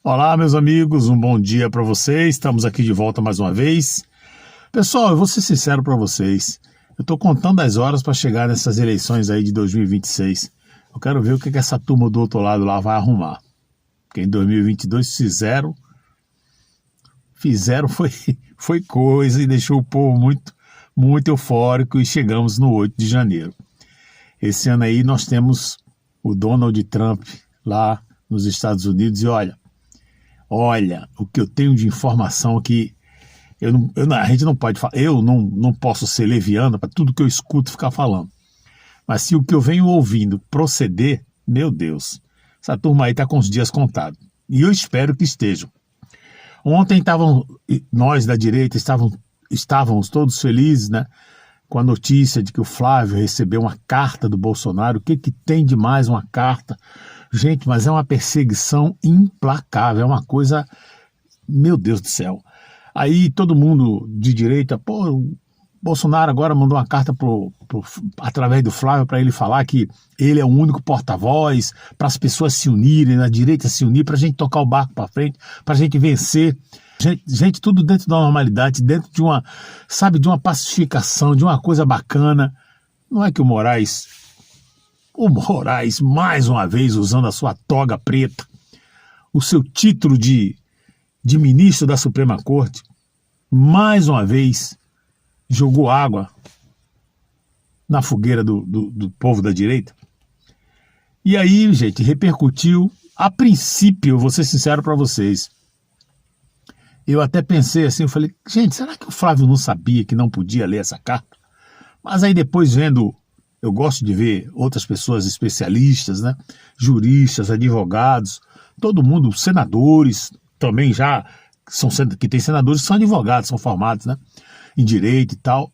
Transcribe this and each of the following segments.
Olá, meus amigos, um bom dia para vocês. Estamos aqui de volta mais uma vez. Pessoal, eu vou ser sincero para vocês. Eu estou contando as horas para chegar nessas eleições aí de 2026. Eu quero ver o que essa turma do outro lado lá vai arrumar. Porque em 2022 fizeram foi coisa e deixou o povo muito eufórico e chegamos no 8 de janeiro. Esse ano aí nós temos o Donald Trump lá nos Estados Unidos e olha, o que eu tenho de informação aqui, a gente não pode falar, eu não posso ser leviano para tudo que eu escuto ficar falando. Mas se o que eu venho ouvindo proceder, meu Deus, essa turma aí está com os dias contados. E eu espero que estejam. Ontem nós da direita estávamos todos felizes, né? Com a notícia de que o Flávio recebeu uma carta do Bolsonaro. O que tem de mais uma carta? Gente, mas é uma perseguição implacável, é uma coisa, meu Deus do céu. Aí todo mundo de direita, o Bolsonaro agora mandou uma carta através do Flávio para ele falar que ele é o único porta-voz, para as pessoas se unirem, na direita se unir, para a gente tocar o barco para frente, para a gente vencer. Gente, tudo dentro da normalidade, dentro de uma pacificação, de uma coisa bacana. Não é que o Moraes, mais uma vez, usando a sua toga preta, o seu título de ministro da Suprema Corte, mais uma vez, jogou água na fogueira do povo da direita. E aí, gente, repercutiu. A princípio, eu vou ser sincero para vocês, eu até pensei assim, eu falei, gente, será que o Flávio não sabia que não podia ler essa carta? Mas aí depois vendo, eu gosto de ver outras pessoas especialistas, né? Juristas, advogados, todo mundo, senadores, também que tem senadores que são advogados, são formados, né? Em direito e tal,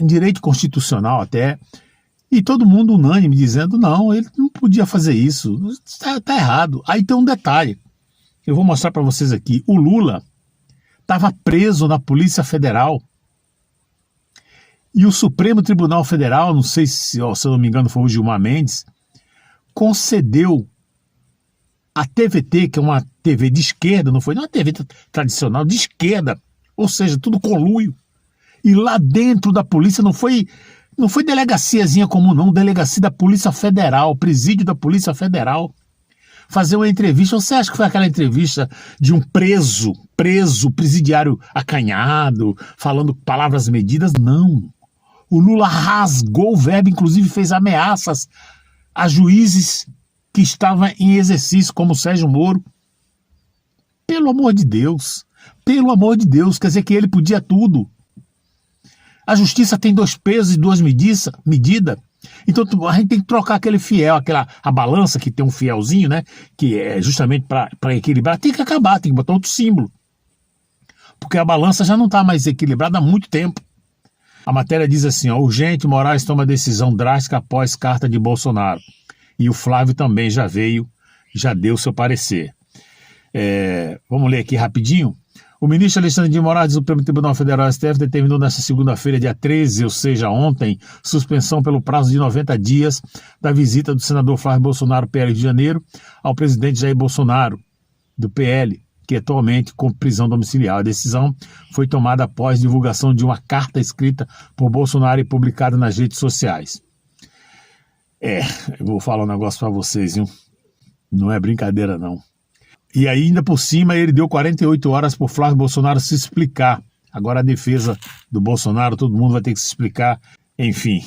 em direito constitucional até, e todo mundo unânime dizendo, não, ele não podia fazer isso, está errado. Aí tem um detalhe, eu vou mostrar para vocês aqui, o Lula estava preso na Polícia Federal e o Supremo Tribunal Federal, não sei se eu não me engano foi o Gilmar Mendes, concedeu a TVT, que é uma TV de esquerda, não foi uma TV tradicional, de esquerda, ou seja, tudo conluio. E lá dentro da polícia não foi delegaciazinha comum não, delegacia da Polícia Federal, presídio da Polícia Federal, fazer uma entrevista. Você acha que foi aquela entrevista de um preso, presidiário acanhado, falando palavras medidas? Não. O Lula rasgou o verbo, inclusive fez ameaças a juízes que estavam em exercício, como o Sérgio Moro. Pelo amor de Deus, quer dizer que ele podia tudo. A justiça tem 2 pesos e 2 medidas, então a gente tem que trocar aquele fiel, a balança que tem um fielzinho, né, que é justamente para equilibrar, tem que acabar, tem que botar outro símbolo, porque a balança já não está mais equilibrada há muito tempo. A matéria diz assim, urgente, Moraes toma decisão drástica após carta de Bolsonaro, e o Flávio também já deu seu parecer. Vamos ler aqui rapidinho. O ministro Alexandre de Moraes do Supremo Tribunal Federal, STF, determinou nesta segunda-feira, dia 13, ou seja, ontem, suspensão pelo prazo de 90 dias da visita do senador Flávio Bolsonaro, PL de Janeiro, ao presidente Jair Bolsonaro, do PL, que atualmente com prisão domiciliar. A decisão foi tomada após divulgação de uma carta escrita por Bolsonaro e publicada nas redes sociais. Eu vou falar um negócio para vocês, viu? Não é brincadeira, não. E ainda por cima ele deu 48 horas para o Flávio Bolsonaro se explicar. Agora a defesa do Bolsonaro, todo mundo vai ter que se explicar. Enfim,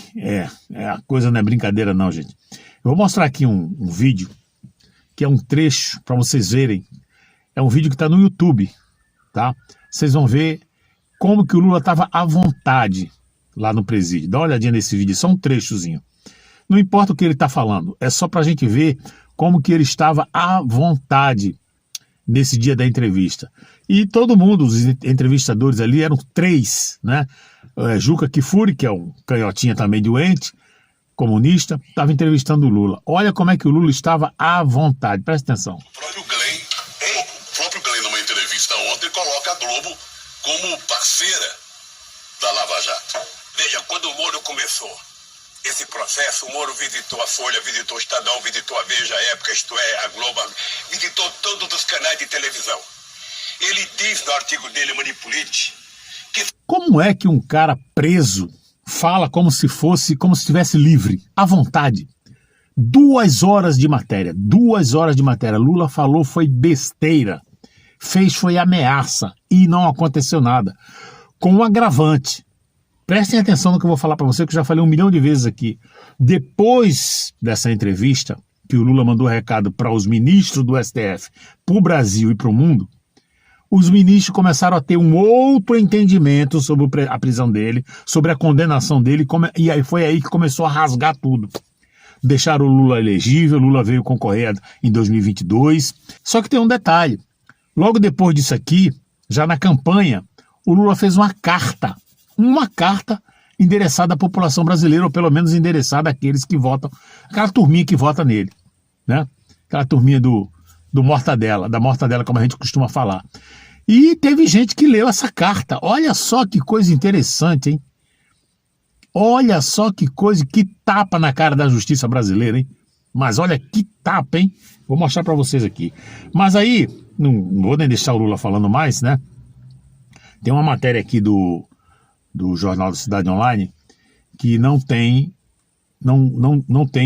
a coisa não é brincadeira não, gente. Eu vou mostrar aqui um vídeo, que é um trecho para vocês verem. É um vídeo que está no YouTube, tá? Vocês vão ver como que o Lula estava à vontade lá no presídio. Dá uma olhadinha nesse vídeo, só um trechozinho. Não importa o que ele está falando, é só para a gente ver como que ele estava à vontade nesse dia da entrevista. E todo mundo, os entrevistadores ali, eram 3, né? Juca Kfouri, que é um canhotinha também doente, comunista, estava entrevistando o Lula. Olha como é que o Lula estava à vontade, presta atenção. O próprio Glenn, numa entrevista ontem, coloca a Globo como parceira da Lava Jato. Veja, quando o Moro começou esse processo, o Moro visitou a Folha, visitou o Estadão, visitou a Veja, a Época, Isto É, a Globo, visitou todos os canais de televisão. Ele diz no artigo dele, Manipulite, que... Como é que um cara preso fala como se estivesse livre, à vontade? 2 horas de matéria, 2 horas de matéria. Lula falou foi besteira, fez foi ameaça e não aconteceu nada. Com um agravante. Prestem atenção no que eu vou falar para você, que eu já falei 1 milhão de vezes aqui. Depois dessa entrevista, que o Lula mandou recado para os ministros do STF, para o Brasil e para o mundo, os ministros começaram a ter um outro entendimento sobre a prisão dele, sobre a condenação dele, e aí foi aí que começou a rasgar tudo. Deixaram o Lula elegível, Lula veio concorrer em 2022. Só que tem um detalhe. Logo depois disso aqui, já na campanha, o Lula fez uma carta endereçada à população brasileira, ou pelo menos endereçada àqueles que votam, aquela turminha que vota nele, né? Aquela turminha da mortadela, como a gente costuma falar. E teve gente que leu essa carta. Olha só que coisa interessante, hein? Olha só que coisa, que tapa na cara da justiça brasileira, hein? Mas olha que tapa, hein? Vou mostrar para vocês aqui. Mas aí, não vou nem deixar o Lula falando mais, né? Tem uma matéria aqui do Jornal da Cidade Online que não tem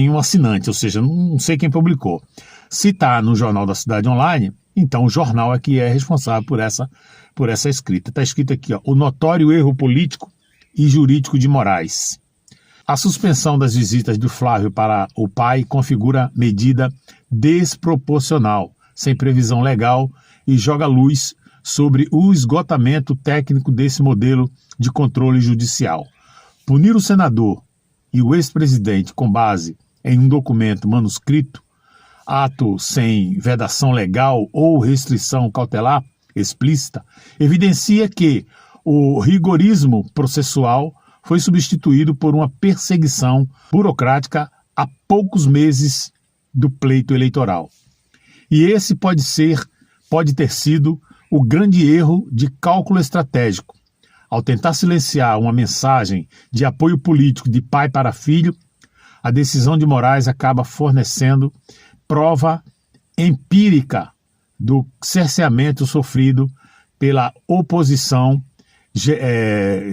um assinante, ou seja, não sei quem publicou. Se está no Jornal da Cidade Online, então o jornal é que é responsável por essa escrita. Está escrito aqui, ó, o notório erro político e jurídico de Moraes. A suspensão das visitas do Flávio para o pai configura medida desproporcional, sem previsão legal e joga luz sobre o esgotamento técnico desse modelo de controle judicial. Punir o senador e o ex-presidente com base em um documento manuscrito, ato sem vedação legal ou restrição cautelar explícita, evidencia que o rigorismo processual foi substituído por uma perseguição burocrática a poucos meses do pleito eleitoral. E esse pode ter sido o grande erro de cálculo estratégico. Ao tentar silenciar uma mensagem de apoio político de pai para filho, a decisão de Moraes acaba fornecendo prova empírica do cerceamento sofrido pela oposição,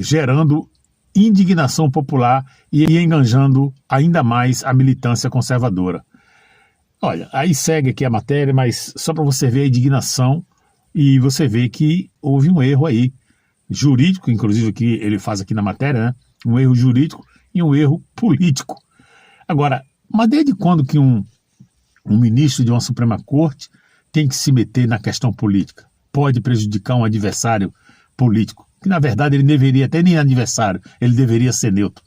gerando indignação popular e enganjando ainda mais a militância conservadora. Olha, aí segue aqui a matéria, mas só para você ver a indignação e você vê que houve um erro aí, jurídico, inclusive que ele faz aqui na matéria, né? Um erro jurídico e um erro político. Agora, mas desde quando que um ministro de uma Suprema Corte tem que se meter na questão política? Pode prejudicar um adversário político, que na verdade ele deveria até nem adversário, ele deveria ser neutro.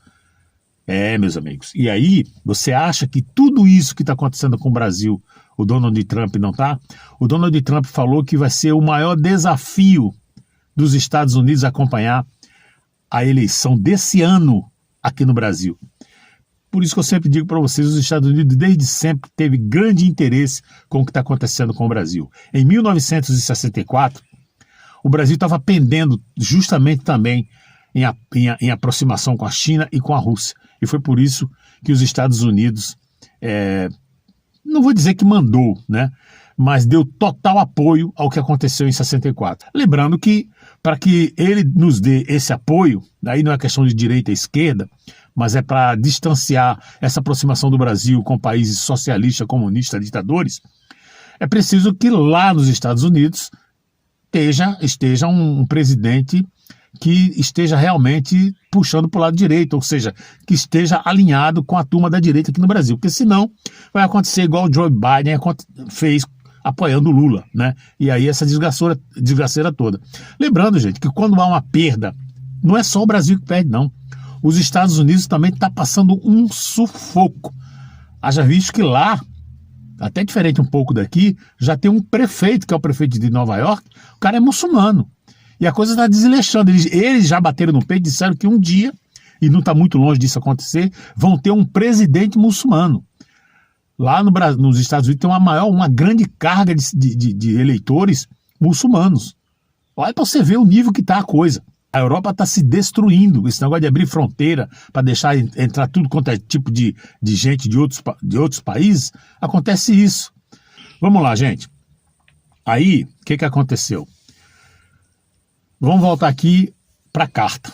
Meus amigos, e aí você acha que tudo isso que está acontecendo com o Brasil, o Donald Trump não está? O Donald Trump falou que vai ser o maior desafio dos Estados Unidos acompanhar a eleição desse ano aqui no Brasil. Por isso que eu sempre digo para vocês, os Estados Unidos desde sempre teve grande interesse com o que está acontecendo com o Brasil. Em 1964, o Brasil estava pendendo justamente também em aproximação com a China e com a Rússia. E foi por isso que os Estados Unidos, não vou dizer que mandou, né? Mas deu total apoio ao que aconteceu em 64. Lembrando que, para que ele nos dê esse apoio, aí não é questão de direita e esquerda, mas é para distanciar essa aproximação do Brasil com países socialistas, comunistas, ditadores, é preciso que lá nos Estados Unidos esteja um presidente que esteja realmente puxando para o lado direito, ou seja, que esteja alinhado com a turma da direita aqui no Brasil, porque senão vai acontecer igual o Joe Biden fez apoiando o Lula, né? E aí essa desgraceira toda. Lembrando, gente, que quando há uma perda, não é só o Brasil que perde, não. Os Estados Unidos também estão passando um sufoco. Haja visto que lá, até diferente um pouco daqui, já tem um prefeito, que é o prefeito de Nova York, o cara é muçulmano. E a coisa está desleixando. Eles já bateram no peito e disseram que um dia, e não está muito longe disso acontecer, vão ter um presidente muçulmano. Lá nos Estados Unidos tem uma grande carga de eleitores muçulmanos. Olha para você ver o nível que está a coisa. A Europa está se destruindo. Esse negócio de abrir fronteira para deixar entrar tudo quanto é tipo de gente de outros países, acontece isso. Vamos lá, gente. Aí, o que aconteceu? Vamos voltar aqui para a carta.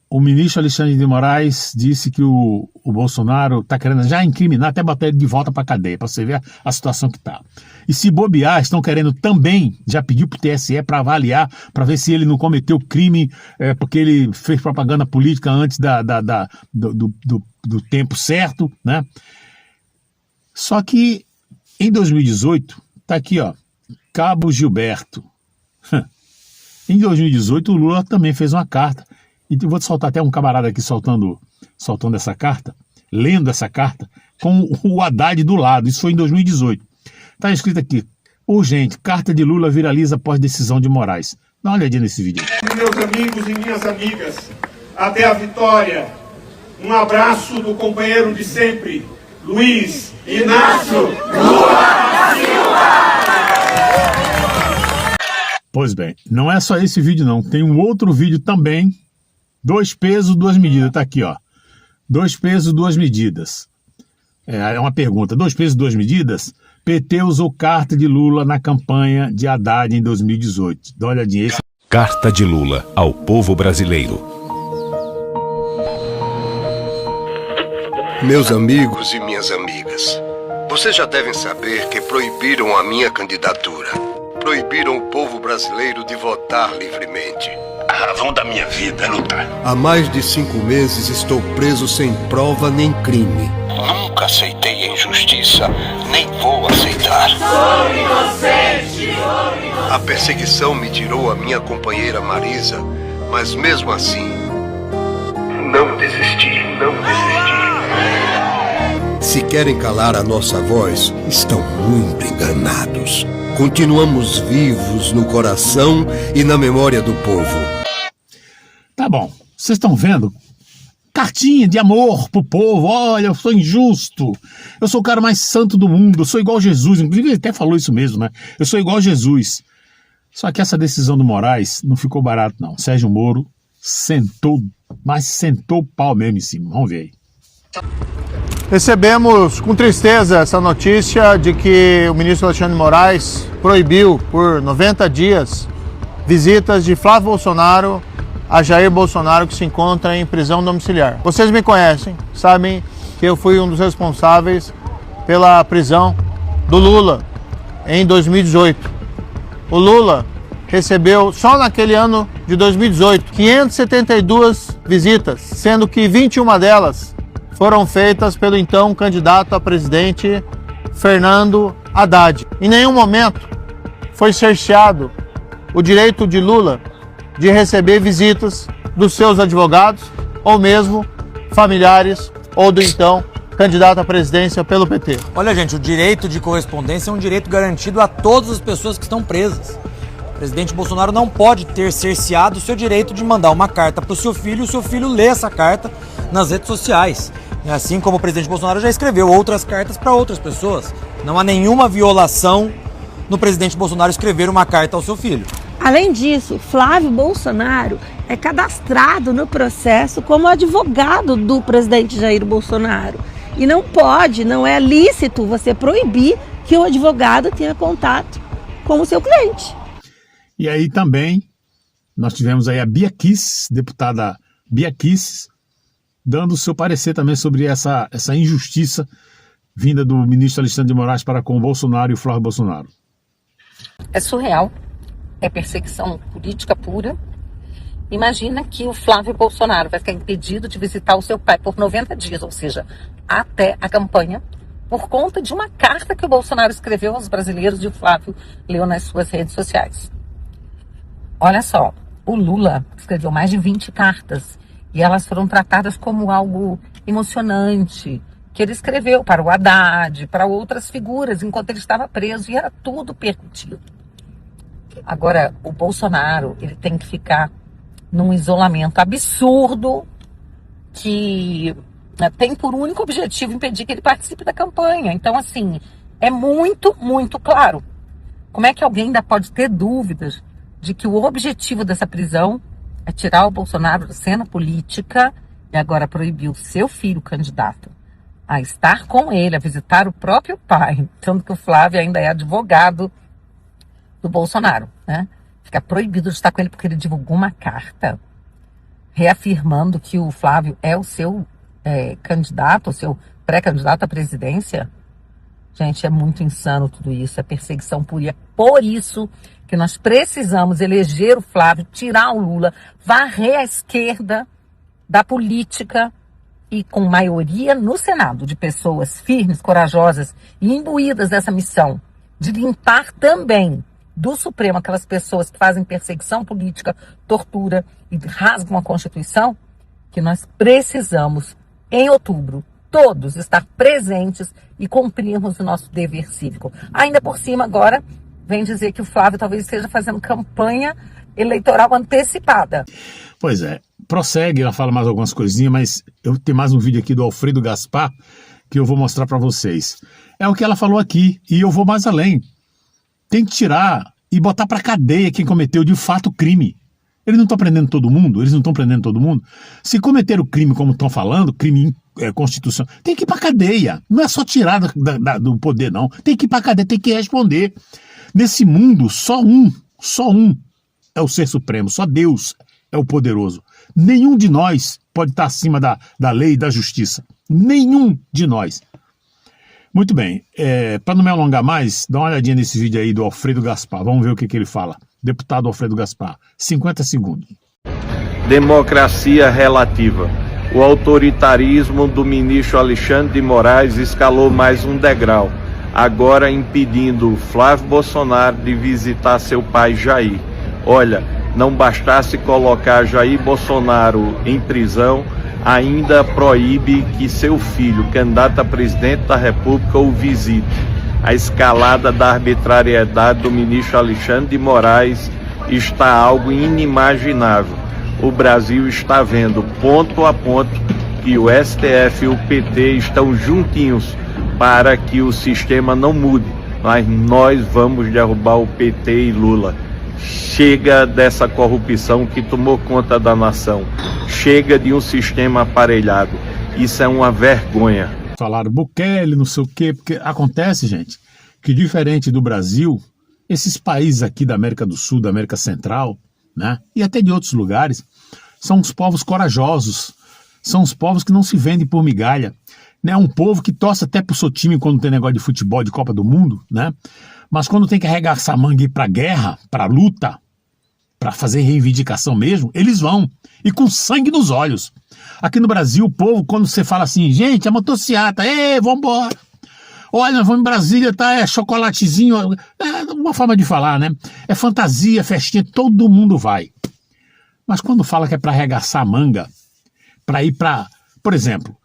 O ministro Alexandre de Moraes disse que o Bolsonaro está querendo já incriminar, até botar ele de volta para a cadeia, para você ver a situação que está. E se bobear, estão querendo também, já pediu para o TSE para avaliar, para ver se ele não cometeu crime, porque ele fez propaganda política antes do tempo certo, né? Só que em 2018, está aqui, ó, Cabo Gilberto. Em 2018, o Lula também fez uma carta. E vou te soltar até um camarada aqui soltando essa carta, lendo essa carta, com o Haddad do lado. Isso foi em 2018. Está escrito aqui: urgente, carta de Lula viraliza após decisão de Moraes. Dá uma olhadinha nesse vídeo. Meus amigos e minhas amigas, até a vitória. Um abraço do companheiro de sempre, Luiz Inácio Lula da Silva. Pois bem, não é só esse vídeo não. Tem um outro vídeo também. 2 pesos, 2 medidas. Tá aqui, ó. 2 pesos, 2 medidas. É uma pergunta. 2 pesos, 2 medidas? PT usou carta de Lula na campanha de Haddad em 2018. Dá uma olhadinha. Carta de Lula ao povo brasileiro. Meus amigos e minhas amigas, vocês já devem saber que proibiram a minha candidatura. Proibiram o povo brasileiro de votar livremente. A razão da minha vida é lutar. Há mais de 5 meses estou preso sem prova nem crime. Nunca aceitei a injustiça, nem vou aceitar. Sou inocente! A perseguição me tirou a minha companheira Marisa, mas mesmo assim, não desisti. Se querem calar a nossa voz, estão muito enganados. Continuamos vivos no coração e na memória do povo. Tá bom, vocês estão vendo? Cartinha de amor pro povo. Olha, eu sou injusto. Eu sou o cara mais santo do mundo. Eu sou igual Jesus. Inclusive ele até falou isso mesmo, né? Eu sou igual Jesus. Só que essa decisão do Moraes não ficou barato, não. Sérgio Moro sentou o pau mesmo em cima. Vamos ver aí. Recebemos com tristeza essa notícia de que o ministro Alexandre de Moraes proibiu por 90 dias visitas de Flávio Bolsonaro a Jair Bolsonaro, que se encontra em prisão domiciliar. Vocês me conhecem, sabem que eu fui um dos responsáveis pela prisão do Lula em 2018. O Lula recebeu, só naquele ano de 2018, 572 visitas, sendo que 21 delas foram feitas pelo então candidato a presidente Fernando Haddad. Em nenhum momento foi cerceado o direito de Lula de receber visitas dos seus advogados ou mesmo familiares ou do então candidato à presidência pelo PT. Olha, gente, o direito de correspondência é um direito garantido a todas as pessoas que estão presas. O presidente Bolsonaro não pode ter cerceado o seu direito de mandar uma carta para o seu filho e o seu filho lê essa carta nas redes sociais. Assim como o presidente Bolsonaro já escreveu outras cartas para outras pessoas. Não há nenhuma violação no presidente Bolsonaro escrever uma carta ao seu filho. Além disso, Flávio Bolsonaro é cadastrado no processo como advogado do presidente Jair Bolsonaro. E não é lícito você proibir que o advogado tenha contato com o seu cliente. E aí também nós tivemos aí a Bia Kicis, deputada Bia Kicis, dando o seu parecer também sobre essa injustiça vinda do ministro Alexandre de Moraes para com o Bolsonaro e o Flávio Bolsonaro. É surreal, é perseguição política pura. Imagina que o Flávio Bolsonaro vai ficar impedido de visitar o seu pai por 90 dias, ou seja, até a campanha, por conta de uma carta que o Bolsonaro escreveu aos brasileiros e o Flávio leu nas suas redes sociais. Olha só, o Lula escreveu mais de 20 cartas e elas foram tratadas como algo emocionante, que ele escreveu para o Haddad, para outras figuras, enquanto ele estava preso, e era tudo permitido. Agora, o Bolsonaro, ele tem que ficar num isolamento absurdo que tem por único objetivo impedir que ele participe da campanha. Então, assim, é muito, muito claro. Como é que alguém ainda pode ter dúvidas de que o objetivo dessa prisão é tirar o Bolsonaro da cena política e agora proibir o seu filho candidato a estar com ele, a visitar o próprio pai, sendo que o Flávio ainda é advogado do Bolsonaro, né? Fica proibido de estar com ele porque ele divulgou uma carta reafirmando que o Flávio é o seu candidato, o seu pré-candidato à presidência. Gente, é muito insano tudo isso, é perseguição pura. É por isso que nós precisamos eleger o Flávio, tirar o Lula, varrer a esquerda da política e com maioria no Senado de pessoas firmes, corajosas e imbuídas dessa missão de limpar também do Supremo aquelas pessoas que fazem perseguição política, tortura e rasgam a Constituição, que nós precisamos, em outubro, todos estar presentes e cumprirmos o nosso dever cívico. Ainda por cima, agora, vem dizer que o Flávio talvez esteja fazendo campanha eleitoral antecipada. Pois é, prossegue, ela fala mais algumas coisinhas, mas eu tenho mais um vídeo aqui do Alfredo Gaspar que eu vou mostrar para vocês. É o que ela falou aqui, e eu vou mais além. Tem que tirar e botar para cadeia quem cometeu de fato o crime. Eles não estão prendendo todo mundo? Eles não estão prendendo todo mundo? Se cometeram o crime como estão falando, crime constitucional, tem que ir para cadeia. Não é só tirar do poder, não. Tem que ir para cadeia, tem que responder. Nesse mundo, só um é o ser supremo, só Deus é o poderoso. Nenhum de nós pode estar acima da lei e da justiça. Nenhum de nós. Muito bem, para não me alongar mais, dá uma olhadinha nesse vídeo aí do Alfredo Gaspar. Vamos ver o que ele fala. Deputado Alfredo Gaspar, 50 segundos. Democracia relativa. O autoritarismo do ministro Alexandre de Moraes escalou mais um degrau, agora impedindo Flávio Bolsonaro de visitar seu pai Jair. Olha, não bastasse colocar Jair Bolsonaro em prisão, ainda proíbe que seu filho, candidato a presidente da República, o visite. A escalada da arbitrariedade do ministro Alexandre de Moraes está algo inimaginável. O Brasil está vendo ponto a ponto que o STF e o PT estão juntinhos para que o sistema não mude, mas nós vamos derrubar o PT e Lula. Chega dessa corrupção que tomou conta da nação. Chega de um sistema aparelhado. Isso é uma vergonha. Falaram Bukele, não sei o quê, porque acontece, gente, que diferente do Brasil, esses países aqui da América do Sul, da América Central, né, e até de outros lugares, são os povos corajosos, são os povos que não se vendem por migalha, né, um povo que torce até pro seu time quando tem negócio de futebol, de Copa do Mundo, né, mas quando tem que arregaçar mangue para guerra, para luta, para fazer reivindicação mesmo, eles vão, e com sangue nos olhos. Aqui no Brasil, o povo, quando você fala assim, gente, é motociata, vambora. Olha, nós vamos em Brasília, tá? É chocolatezinho, é uma forma de falar, né? É fantasia, festinha, todo mundo vai. Mas quando fala que é para arregaçar a manga, para ir para, por exemplo,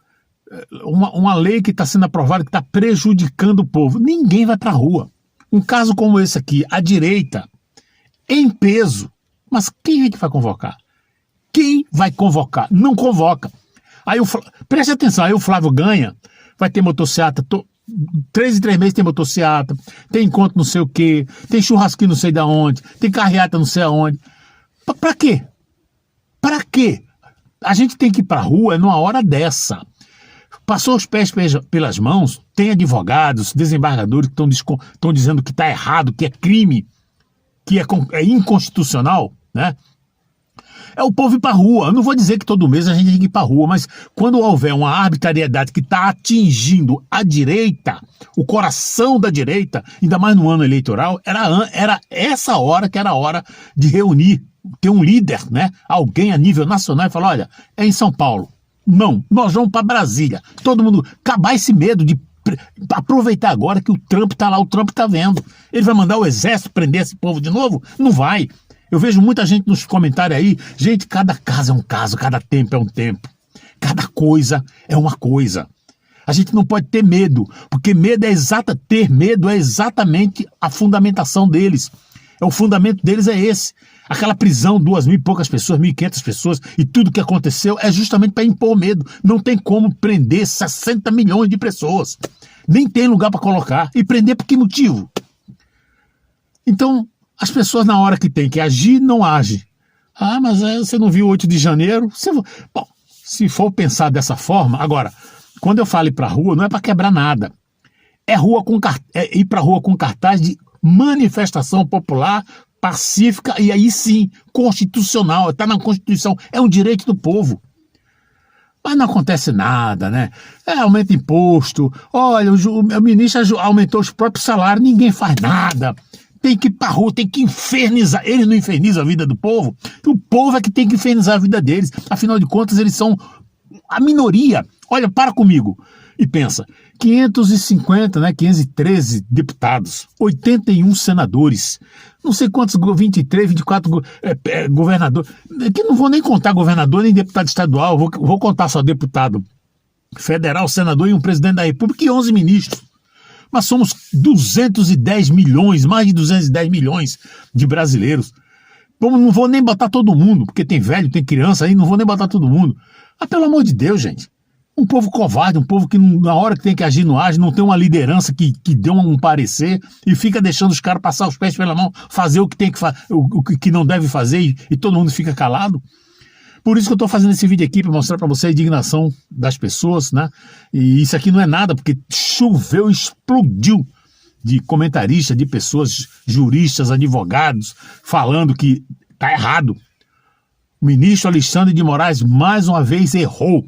uma lei que está sendo aprovada que está prejudicando o povo, ninguém vai para a rua. Um caso como esse aqui, a direita, em peso, mas quem é que vai convocar? Quem vai convocar? Não convoca. Aí preste atenção, aí o Flávio ganha, vai ter motociata, 3 em 3 meses tem motociata, tem encontro não sei o quê, tem churrasquinho não sei de onde, tem carreata não sei aonde. Pra quê? Pra quê? A gente tem que ir pra rua numa hora dessa. Passou os pés pelas mãos, tem advogados, desembargadores que estão dizendo que está errado, que é crime, que é inconstitucional, né? É o povo ir para a rua. Eu não vou dizer que todo mês a gente tem que ir para a rua, mas quando houver uma arbitrariedade que está atingindo a direita, o coração da direita, ainda mais no ano eleitoral, era essa hora que era a hora de reunir, ter um líder, né? Alguém a nível nacional e falar, olha, é em São Paulo. Não, nós vamos para Brasília. Todo mundo, acabar esse medo de aproveitar agora que o Trump está lá, o Trump está vendo. Ele vai mandar o exército prender esse povo de novo? Não vai. Eu vejo muita gente nos comentários aí, gente, cada caso é um caso, cada tempo é um tempo. Cada coisa é uma coisa. A gente não pode ter medo, porque ter medo é exatamente a fundamentação deles. O fundamento deles é esse. Aquela prisão, 2.000 e poucas pessoas, 1.500 pessoas, e tudo que aconteceu é justamente para impor medo. Não tem como prender 60 milhões de pessoas. Nem tem lugar para colocar. E prender por que motivo? Então, as pessoas na hora que tem que agir, não agem. Ah, mas você não viu o 8 de janeiro? Bom, se for pensar dessa forma... Agora, quando eu falo ir para a rua, não é para quebrar nada. É ir para a rua com cartaz de manifestação popular pacífica e aí sim, constitucional, está na Constituição, é um direito do povo. Mas não acontece nada, né? Aumenta imposto, olha, o ministro aumentou os próprios salários, ninguém faz nada. Tem que ir pra rua, tem que infernizar. Eles não infernizam a vida do povo, o povo é que tem que infernizar a vida deles. Afinal de contas, eles são a minoria. Olha, para comigo e pensa, 550, né, 513 deputados, 81 senadores, não sei quantos, 23, 24 governadores, que não vou nem contar governador nem deputado estadual, vou contar só deputado federal, senador e um presidente da república e 11 ministros. Mas somos 210 milhões, mais de 210 milhões de brasileiros. Não vou nem botar todo mundo, porque tem velho, tem criança aí, não vou nem botar todo mundo. Mas pelo amor de Deus, gente. Um povo covarde, um povo que na hora que tem que agir não age, não tem uma liderança que dê um parecer e fica deixando os caras passar os pés pela mão, fazer o que tem que o que não deve fazer e todo mundo fica calado. Por isso que eu estou fazendo esse vídeo aqui, para mostrar para você a indignação das pessoas, né? E isso aqui não é nada, porque choveu, explodiu de comentaristas, de pessoas, juristas, advogados, falando que está errado. O ministro Alexandre de Moraes, mais uma vez, errou.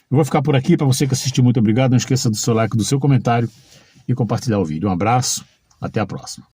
Eu vou ficar por aqui. Para você que assistiu, muito obrigado. Não esqueça do seu like, do seu comentário e compartilhar o vídeo. Um abraço, até a próxima.